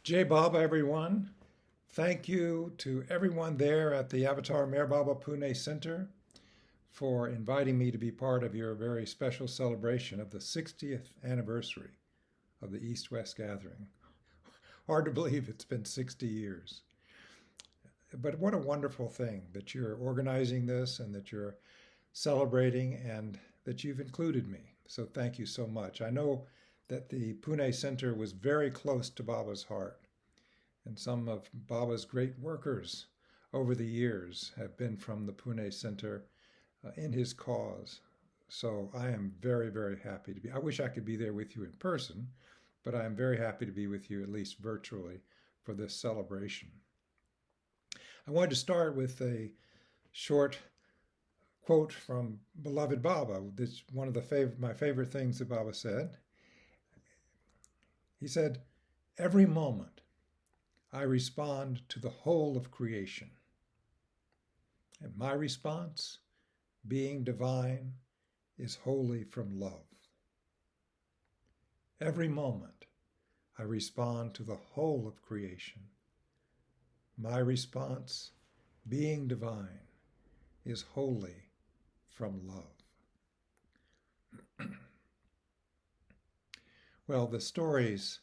Jai Baba, everyone. Thank you to everyone there at the Avatar Meher Baba Pune Center for inviting me to be part of your very special celebration of the 60th anniversary of the East-West Gathering. Hard to believe it's been 60 years. But what a wonderful thing that you're organizing this and that you're celebrating and that you've included me. So thank you so much. I know that the Pune Center was very close to Baba's heart. And some of Baba's great workers over the years have been from the Pune Center in his cause. So I am very, very happy to be. I wish I could be there with you in person, but I am very happy to be with you, at least virtually, for this celebration. I wanted to start with a short quote from beloved Baba. This is one of my favorite things that Baba said. He said, "Every moment I respond to the whole of creation. And my response, being divine, is wholly from love. Every moment I respond to the whole of creation. My response, being divine, is wholly from love." Well, the stories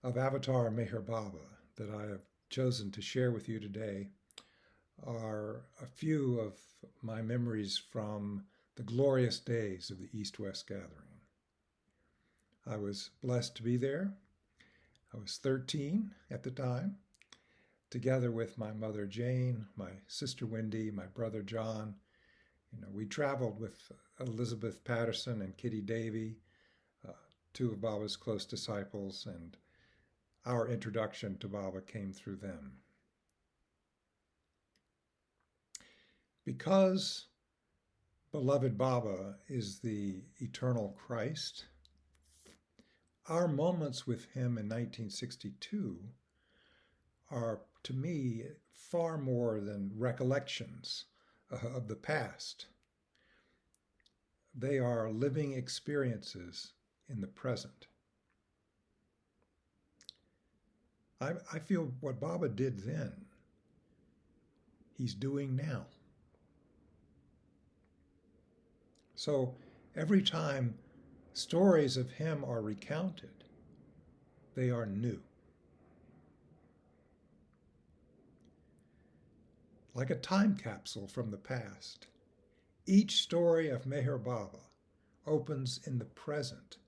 of Avatar Meher Baba that I have chosen to share with you today are a few of my memories from the glorious days of the East-West Gathering. I was blessed to be there. I was 13 at the time, together with my mother Jane, my sister Wendy, my brother John. We traveled with Elizabeth Patterson and Kitty Davy, two of Baba's close disciples, and our introduction to Baba came through them. Because beloved Baba is the eternal Christ, our moments with him in 1962 are, to me, far more than recollections of the past. They are living experiences in the present. I feel what Baba did then, he's doing now. So every time stories of him are recounted, they are new. Like a time capsule from the past, each story of Meher Baba opens in the present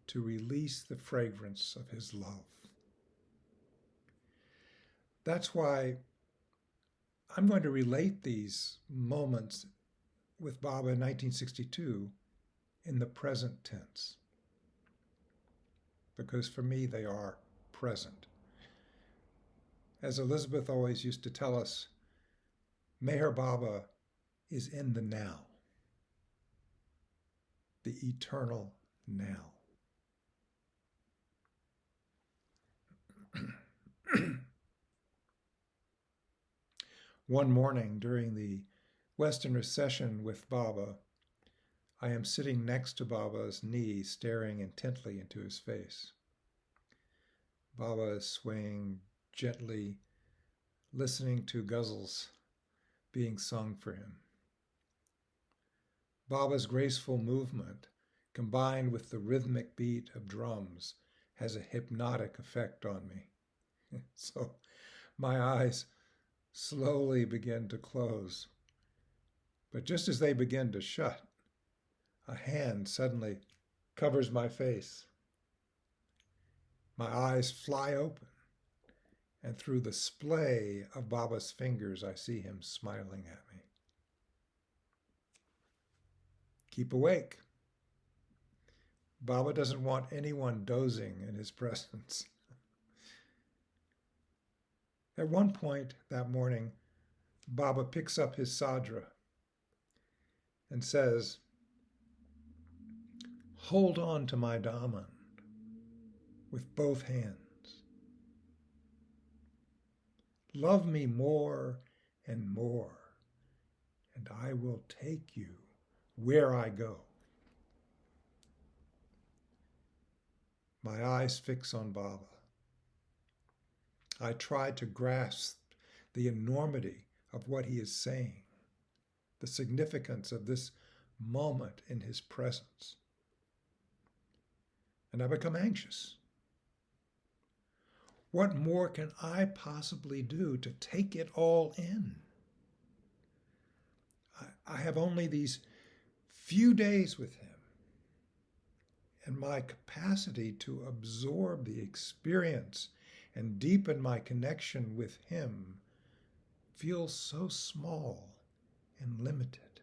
to release the fragrance of his love. That's why I'm going to relate these moments with Baba in 1962 in the present tense, because for me they are present. As Elizabeth always used to tell us, Meher Baba is in the now, the eternal now. One morning during the Westerner session with Baba, I am sitting next to Baba's knee, staring intently into his face. Baba is swaying gently, listening to ghazals being sung for him. Baba's graceful movement, combined with the rhythmic beat of drums, has a hypnotic effect on me. So my eyes slowly begin to close. But just as they begin to shut, a hand suddenly covers my face. My eyes fly open, and through the splay of Baba's fingers, I see him smiling at me. Keep awake. Baba doesn't want anyone dozing in his presence. At one point that morning, Baba picks up his sadra and says, "Hold on to my daman with both hands. Love me more and more, and I will take you where I go." My eyes fix on Baba. I try to grasp the enormity of what he is saying, the significance of this moment in his presence. And I become anxious. What more can I possibly do to take it all in? I have only these few days with him, and my capacity to absorb the experience and deepen my connection with him feels so small and limited.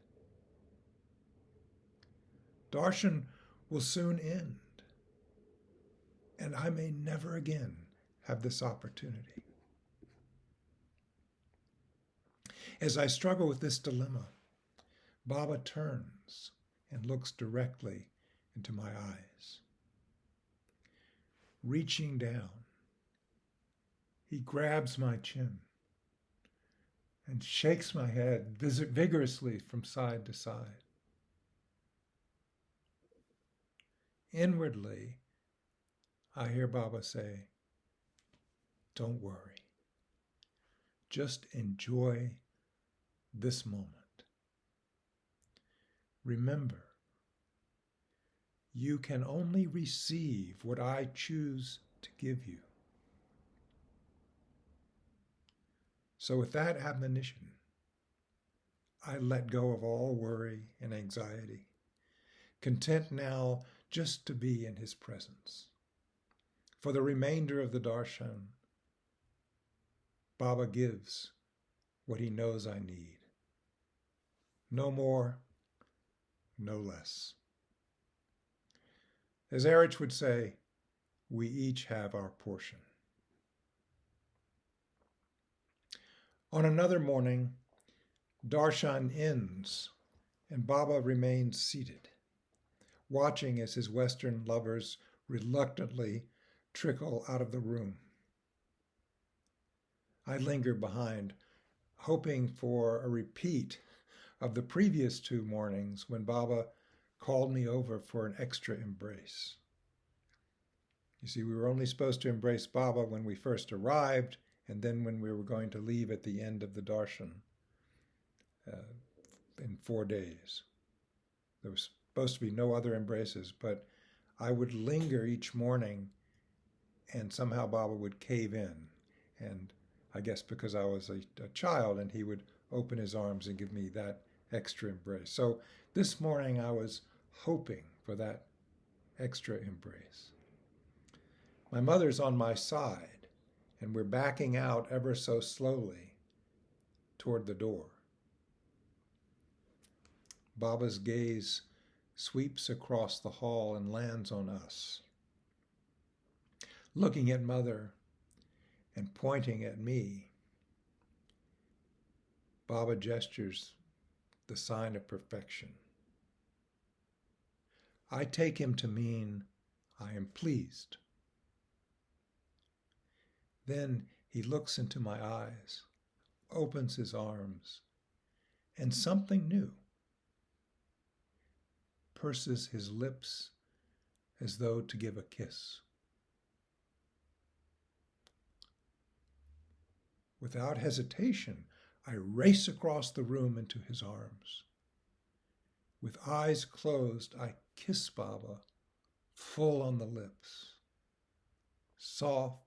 Darshan will soon end, and I may never again have this opportunity. As I struggle with this dilemma, Baba turns and looks directly into my eyes. Reaching down, he grabs my chin and shakes my head vigorously from side to side. Inwardly, I hear Baba say, "Don't worry. Just enjoy this moment. Remember, you can only receive what I choose to give you." So with that admonition, I let go of all worry and anxiety, content now just to be in his presence. For the remainder of the darshan, Baba gives what he knows I need. No more, no less. As Erich would say, we each have our portion. On another morning, darshan ends, and Baba remains seated, watching as his Western lovers reluctantly trickle out of the room. I linger behind, hoping for a repeat of the previous 2 mornings when Baba called me over for an extra embrace. You see, we were only supposed to embrace Baba when we first arrived, and then when we were going to leave at the end of the darshan in 4 days. There was supposed to be no other embraces, but I would linger each morning, and somehow Baba would cave in. And I guess because I was a child, and he would open his arms and give me that extra embrace. So this morning I was hoping for that extra embrace. My mother's on my side, and we're backing out ever so slowly toward the door. Baba's gaze sweeps across the hall and lands on us. Looking at Mother and pointing at me, Baba gestures the sign of perfection. I take him to mean I am pleased. Then he looks into my eyes, opens his arms, and something new, purses his lips as though to give a kiss. Without hesitation, I race across the room into his arms. With eyes closed, I kiss Baba full on the lips. Soft,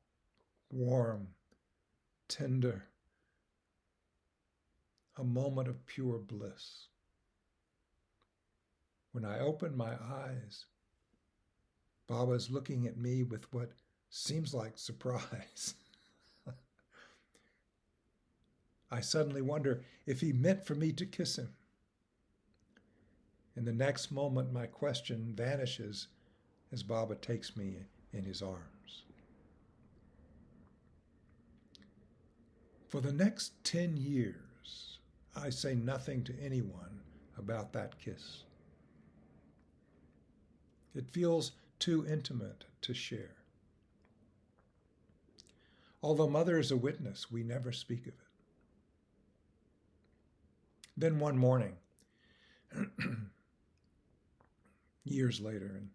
warm, tender, a moment of pure bliss. When I open my eyes, Baba's looking at me with what seems like surprise. I suddenly wonder if he meant for me to kiss him. In the next moment, my question vanishes as Baba takes me in his arms. For the next 10 years, I say nothing to anyone about that kiss. It feels too intimate to share. Although Mother is a witness, we never speak of it. Then one morning, years later, and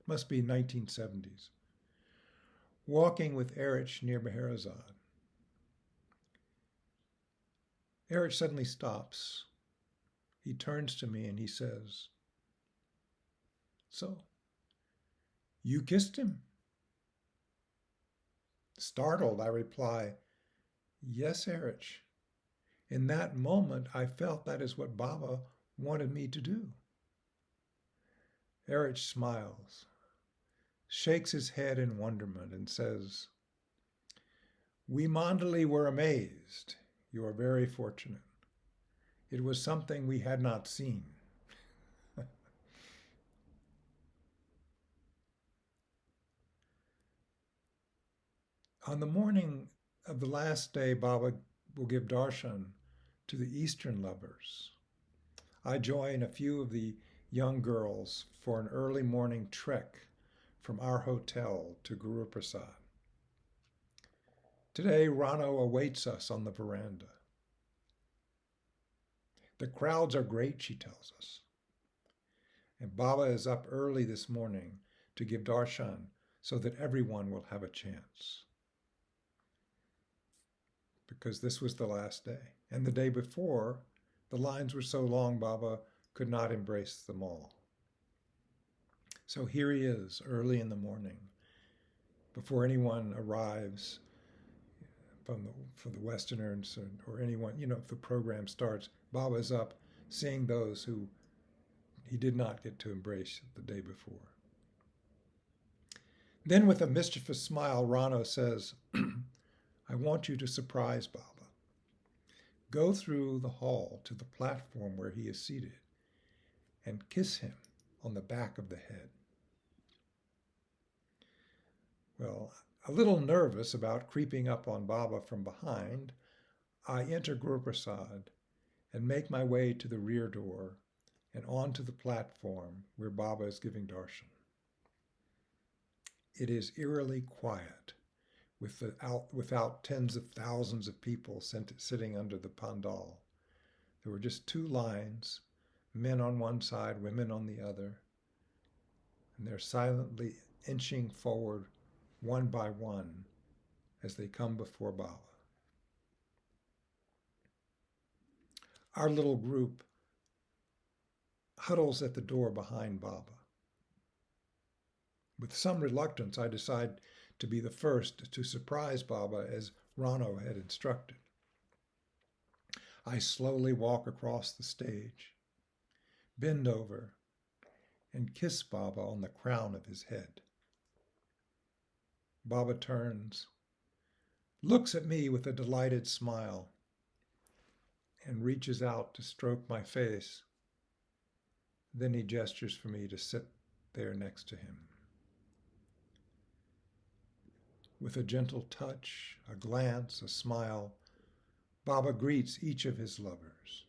must be 1970s, walking with Erich near Meherazad, Eric suddenly stops. He turns to me and he says, "So, you kissed him?" Startled, I reply, "Yes, Eric. In that moment, I felt that is what Baba wanted me to do." Eric smiles, shakes his head in wonderment, and says, "We Mandali were amazed. You are very fortunate. It was something we had not seen." On the morning of the last day, Baba will give darshan to the Eastern lovers. I join a few of the young girls for an early morning trek from our hotel to Guruprasad. Today, Rano awaits us on the veranda. The crowds are great, she tells us. And Baba is up early this morning to give darshan so that everyone will have a chance. Because this was the last day. And the day before, the lines were so long, Baba could not embrace them all. So here he is, early in the morning, before anyone arrives for the Westerners or anyone, if the program starts, Baba's up seeing those who he did not get to embrace the day before. Then with a mischievous smile, Rano says, "I want you to surprise Baba. Go through the hall to the platform where he is seated and kiss him on the back of the head." Well, a little nervous about creeping up on Baba from behind, I enter Guruprasad and make my way to the rear door and onto the platform where Baba is giving darshan. It is eerily quiet, without tens of thousands of people sitting under the pandal. There were just two lines, men on one side, women on the other, and they're silently inching forward one by one as they come before Baba. Our little group huddles at the door behind Baba. With some reluctance, I decide to be the first to surprise Baba as Rano had instructed. I slowly walk across the stage, bend over, and kiss Baba on the crown of his head. Baba turns, looks at me with a delighted smile, and reaches out to stroke my face. Then he gestures for me to sit there next to him. With a gentle touch, a glance, a smile, Baba greets each of his lovers.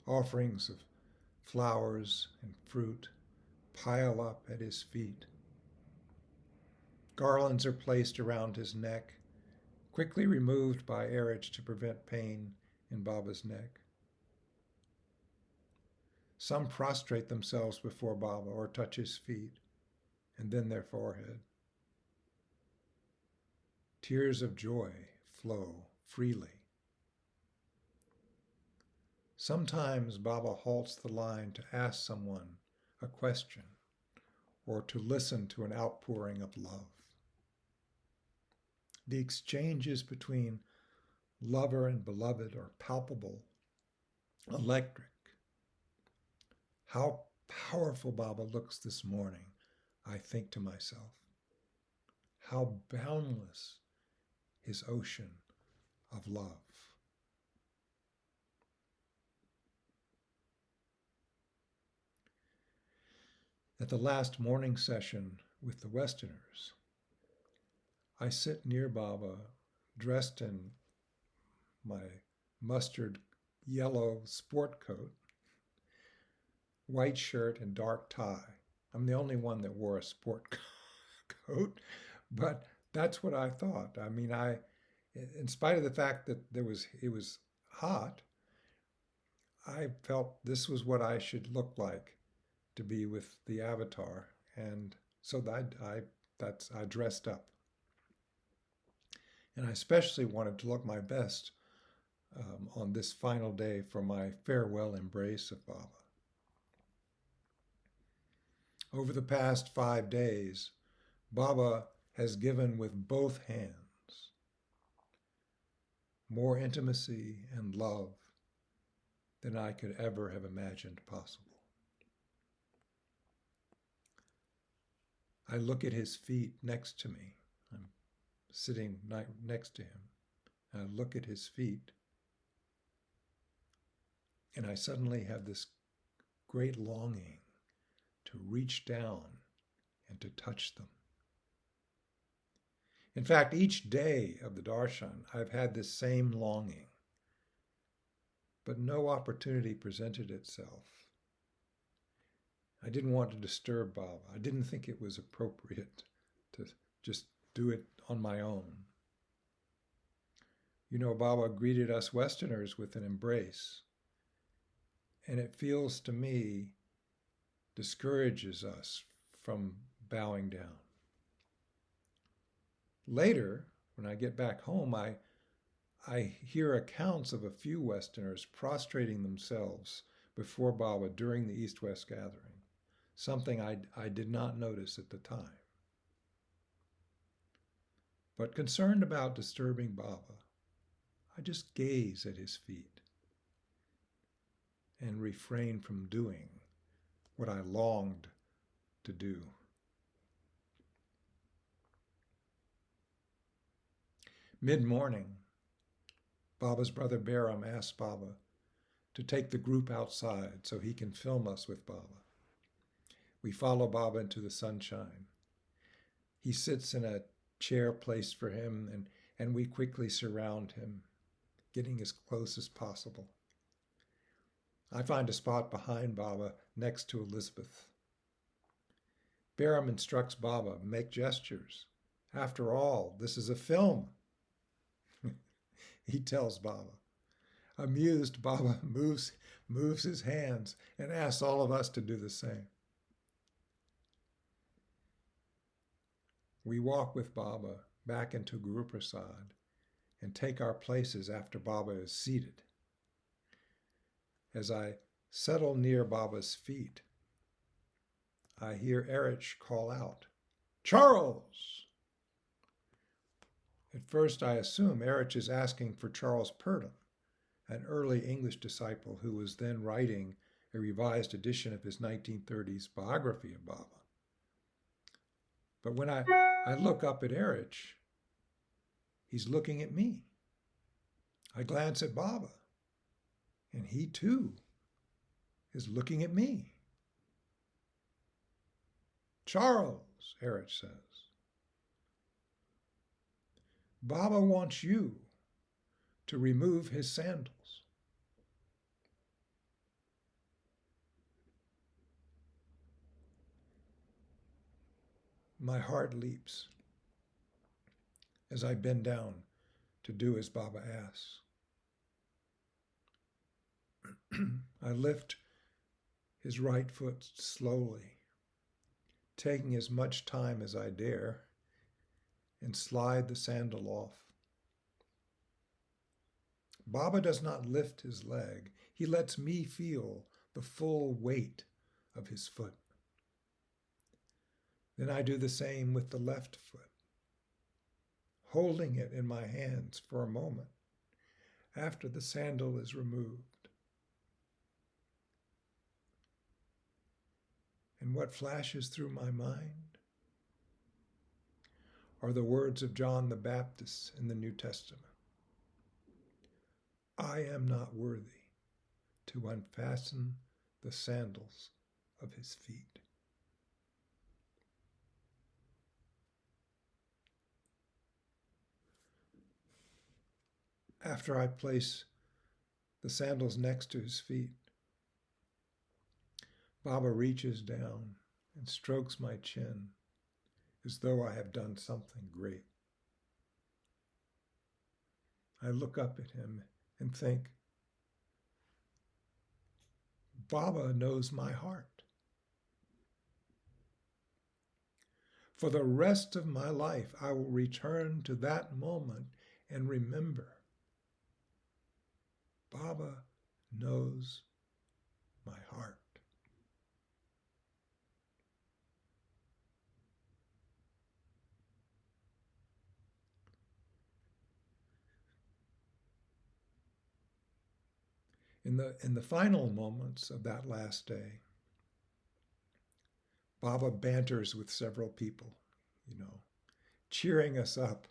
Offerings of flowers and fruit pile up at his feet. Garlands are placed around his neck, quickly removed by Eric to prevent pain in Baba's neck. Some prostrate themselves before Baba or touch his feet, and then their forehead. Tears of joy flow freely. Sometimes Baba halts the line to ask someone a question or to listen to an outpouring of love. The exchanges between lover and beloved are palpable, electric. How powerful Baba looks this morning, I think to myself. How boundless his ocean of love. At the last morning session with the Westerners, I sit near Baba, dressed in my mustard yellow sport coat, white shirt, and dark tie. I'm the only one that wore a sport coat, but that's what I thought. I mean, in spite of the fact that it was hot, I felt this was what I should look like to be with the avatar, and so I dressed up. And I especially wanted to look my best on this final day for my farewell embrace of Baba. Over the past 5 days, Baba has given with both hands more intimacy and love than I could ever have imagined possible. I look at his feet next to me. I'm sitting next to him. I look at his feet, and I suddenly have this great longing to reach down and to touch them. In fact, each day of the darshan, I've had this same longing, but no opportunity presented itself. I didn't want to disturb Baba. I didn't think it was appropriate to just do it on my own. You know, Baba greeted us Westerners with an embrace, and it feels to me discourages us from bowing down. Later, when I get back home, I hear accounts of a few Westerners prostrating themselves before Baba during the East-West gathering, something I did not notice at the time. But concerned about disturbing Baba, I just gaze at his feet and refrain from doing what I longed to do. Mid-morning, Baba's brother Baram asked Baba to take the group outside so he can film us with Baba. We follow Baba into the sunshine. He sits in a chair placed for him, and we quickly surround him, getting as close as possible. I find a spot behind Baba next to Elizabeth. Baram instructs Baba, make gestures. After all, this is a film. He tells Baba. Amused, Baba moves his hands and asks all of us to do the same. We walk with Baba back into Guruprasad and take our places after Baba is seated. As I settle near Baba's feet, I hear Erich call out, "Charles!" At first I assume Erich is asking for Charles Purdom, an early English disciple who was then writing a revised edition of his 1930s biography of Baba. But when I look up at Erich, he's looking at me. I glance at Baba, and he too is looking at me. "Charles," Erich says, "Baba wants you to remove his sandals." My heart leaps as I bend down to do as Baba asks. I lift his right foot slowly, taking as much time as I dare, and slide the sandal off. Baba does not lift his leg. He lets me feel the full weight of his foot. Then I do the same with the left foot, holding it in my hands for a moment after the sandal is removed. And what flashes through my mind are the words of John the Baptist in the New Testament. I am not worthy to unfasten the sandals of his feet. After I place the sandals next to his feet, Baba reaches down and strokes my chin as though I have done something great. I look up at him and think, Baba knows my heart. For the rest of my life, I will return to that moment and remember Baba knows my heart. In the final moments of that last day, Baba banters with several people, cheering us up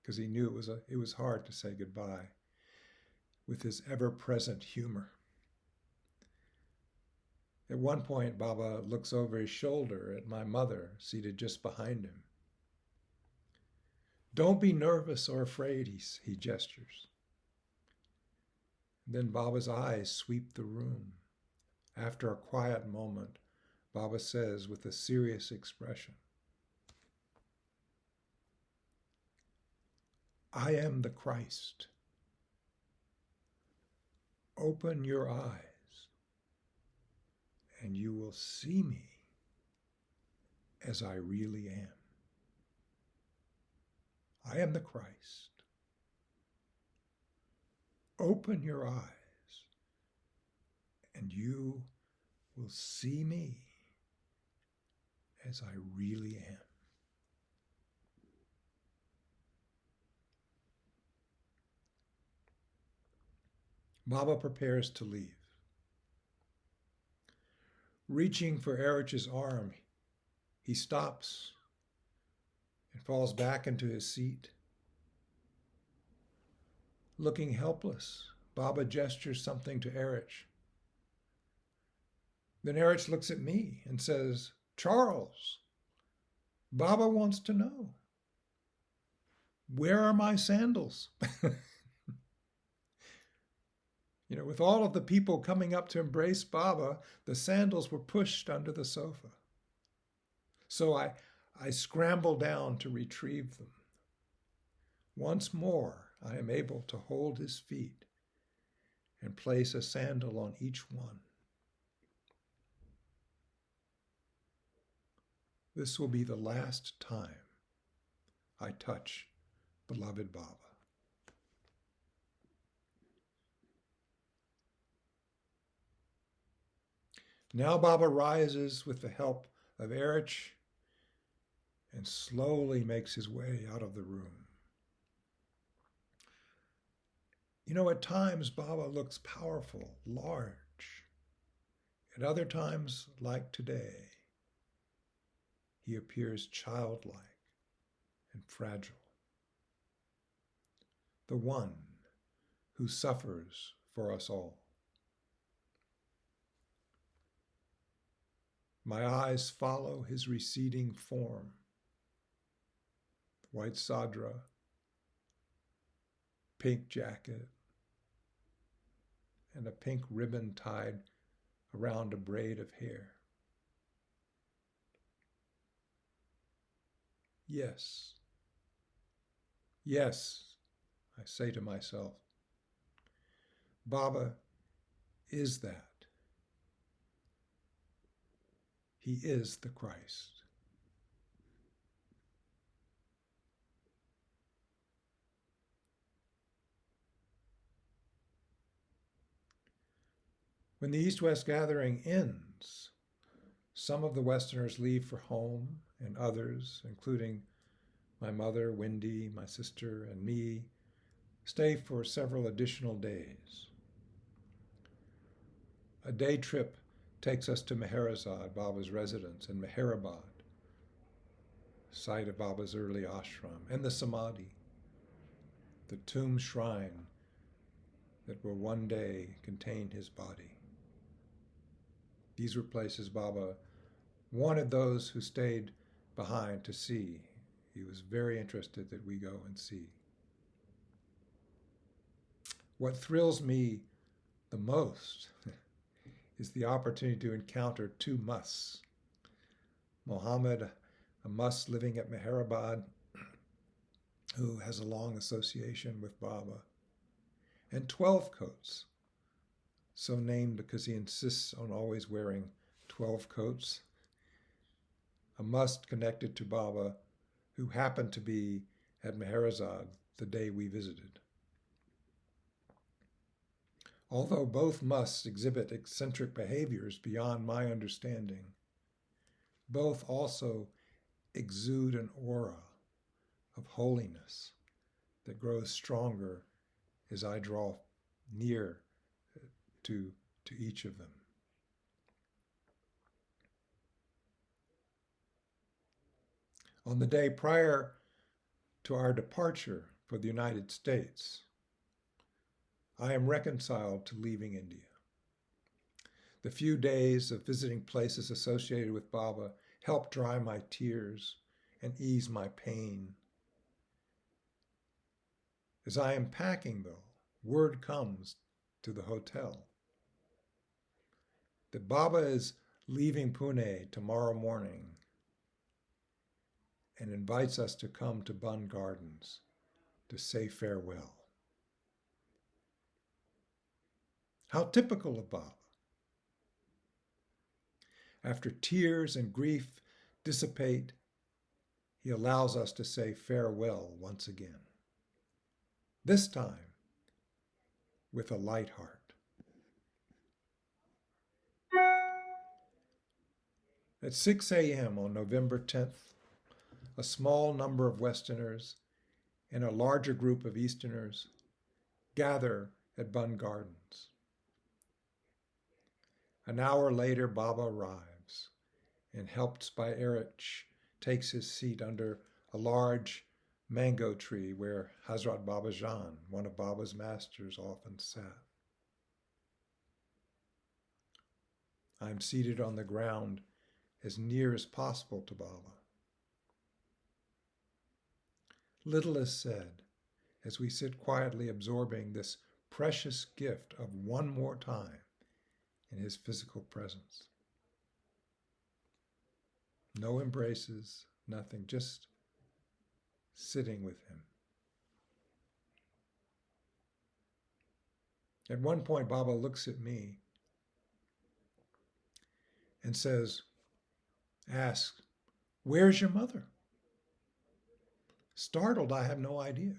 because he knew it was hard to say goodbye, with his ever-present humor. At one point, Baba looks over his shoulder at my mother, seated just behind him. "Don't be nervous or afraid," he gestures. Then Baba's eyes sweep the room. After a quiet moment, Baba says with a serious expression, "I am the Christ. Open your eyes, and you will see me as I really am. I am the Christ. Open your eyes, and you will see me as I really am." Baba prepares to leave. Reaching for Erich's arm, he stops and falls back into his seat. Looking helpless, Baba gestures something to Erich. Then Erich looks at me and says, "Charles, Baba wants to know, where are my sandals?" With all of the people coming up to embrace Baba, the sandals were pushed under the sofa. So I scramble down to retrieve them. Once more, I am able to hold his feet and place a sandal on each one. This will be the last time I touch beloved Baba. Now Baba rises with the help of Erich and slowly makes his way out of the room. At times Baba looks powerful, large. At other times, like today, he appears childlike and fragile. The one who suffers for us all. My eyes follow his receding form. White sadra, pink jacket, and a pink ribbon tied around a braid of hair. Yes, yes, I say to myself, Baba is that. He is the Christ. When the East-West gathering ends, some of the Westerners leave for home, and others, including my mother, Wendy, my sister, and me, stay for several additional days. A day trip takes us to Meherazad, Baba's residence, and Meherabad, site of Baba's early ashram, and the Samadhi, the tomb shrine that will one day contain his body. These were places Baba wanted those who stayed behind to see. He was very interested that we go and see. What thrills me the most is the opportunity to encounter two musts. Mohammed, a must living at Meherabad, who has a long association with Baba, and 12 coats, so named because he insists on always wearing 12 coats, a must connected to Baba who happened to be at Meherazad the day we visited. Although both must exhibit eccentric behaviors beyond my understanding, both also exude an aura of holiness that grows stronger as I draw near to each of them. On the day prior to our departure for the United States, I am reconciled to leaving India. The few days of visiting places associated with Baba helped dry my tears and ease my pain. As I am packing, though, word comes to the hotel that Baba is leaving Pune tomorrow morning and invites us to come to Bun Gardens to say farewell. How typical of Baba. After tears and grief dissipate, he allows us to say farewell once again. This time with a light heart. At 6 a.m. on November 10th, a small number of Westerners and a larger group of Easterners gather at Bun Gardens. An hour later, Baba arrives and, helped by Erich, takes his seat under a large mango tree where Hazrat Baba Jan, one of Baba's masters, often sat. I'm seated on the ground as near as possible to Baba. Little is said as we sit quietly absorbing this precious gift of one more time in his physical presence. No embraces, nothing, just sitting with him. At one point, Baba looks at me and asks, "Where's your mother?" Startled, I have no idea.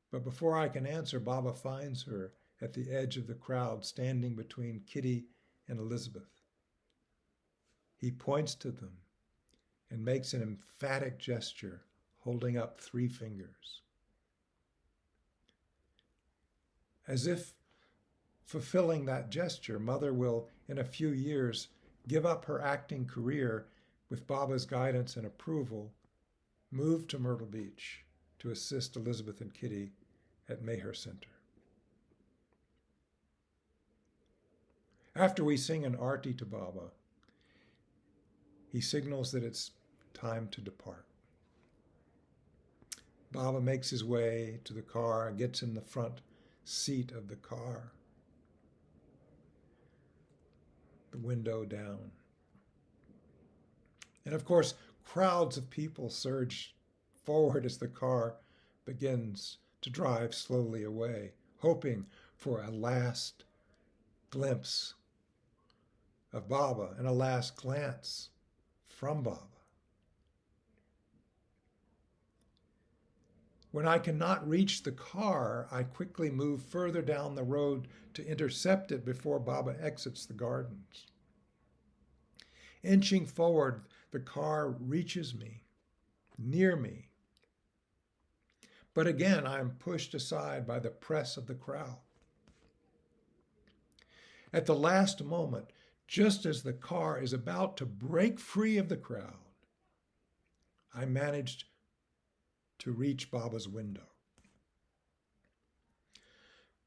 But before I can answer, Baba finds her at the edge of the crowd, standing between Kitty and Elizabeth. He points to them and makes an emphatic gesture, holding up 3 fingers. As if fulfilling that gesture, Mother will, in a few years, give up her acting career with Baba's guidance and approval, move to Myrtle Beach to assist Elizabeth and Kitty at Meher Center. After we sing an arti to Baba, he signals that it's time to depart. Baba makes his way to the car and gets in the front seat of the car, the window down. And of course, crowds of people surge forward as the car begins to drive slowly away, hoping for a last glimpse of Baba and a last glance from Baba. When I cannot reach the car, I quickly move further down the road to intercept it before Baba exits the gardens. Inching forward, the car reaches me, near me. But again, I am pushed aside by the press of the crowd. At the last moment, just as the car is about to break free of the crowd, I managed to reach Baba's window.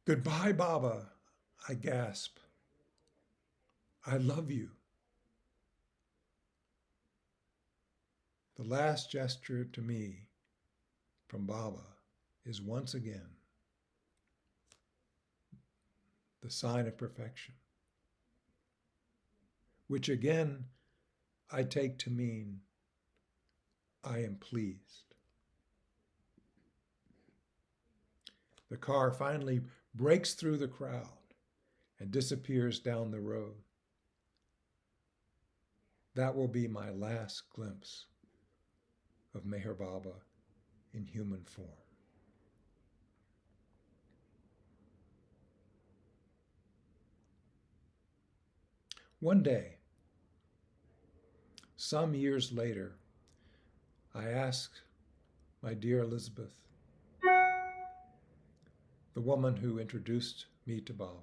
"Goodbye, Baba," I gasp. "I love you." The last gesture to me from Baba is once again the sign of perfection, which again I take to mean I am pleased. The car finally breaks through the crowd and disappears down the road. That will be my last glimpse of Meher Baba in human form. One day, some years later, I asked my dear Elizabeth, the woman who introduced me to Baba,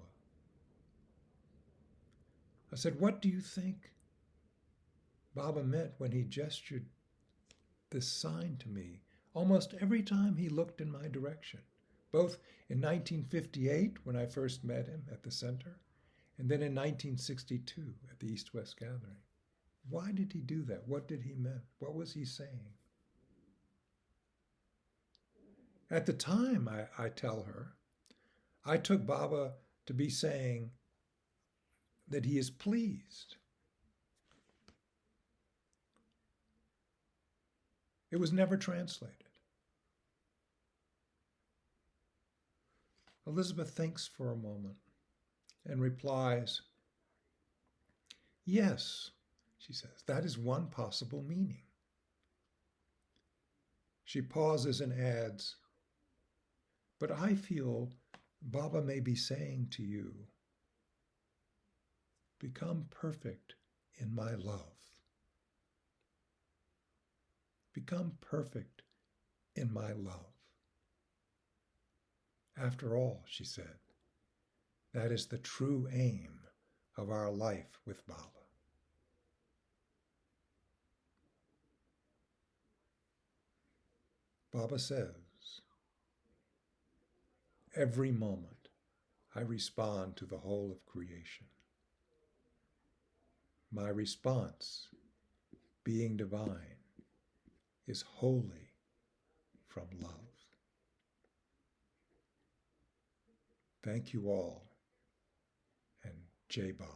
I said, what do you think Baba meant when he gestured this sign to me almost every time he looked in my direction, both in 1958 when I first met him at the center, and then in 1962 at the East-West Gathering? Why did he do that? What did he mean? What was he saying? At the time, I tell her, I took Baba to be saying that he is pleased. It was never translated. Elizabeth thinks for a moment and replies, yes, she says, that is one possible meaning. She pauses and adds, but I feel Baba may be saying to you, become perfect in my love. Become perfect in my love. After all, she said, that is the true aim of our life with Baba. Baba says, every moment I respond to the whole of creation. My response, being divine, is wholly from love. Thank you all, and Jai Baba.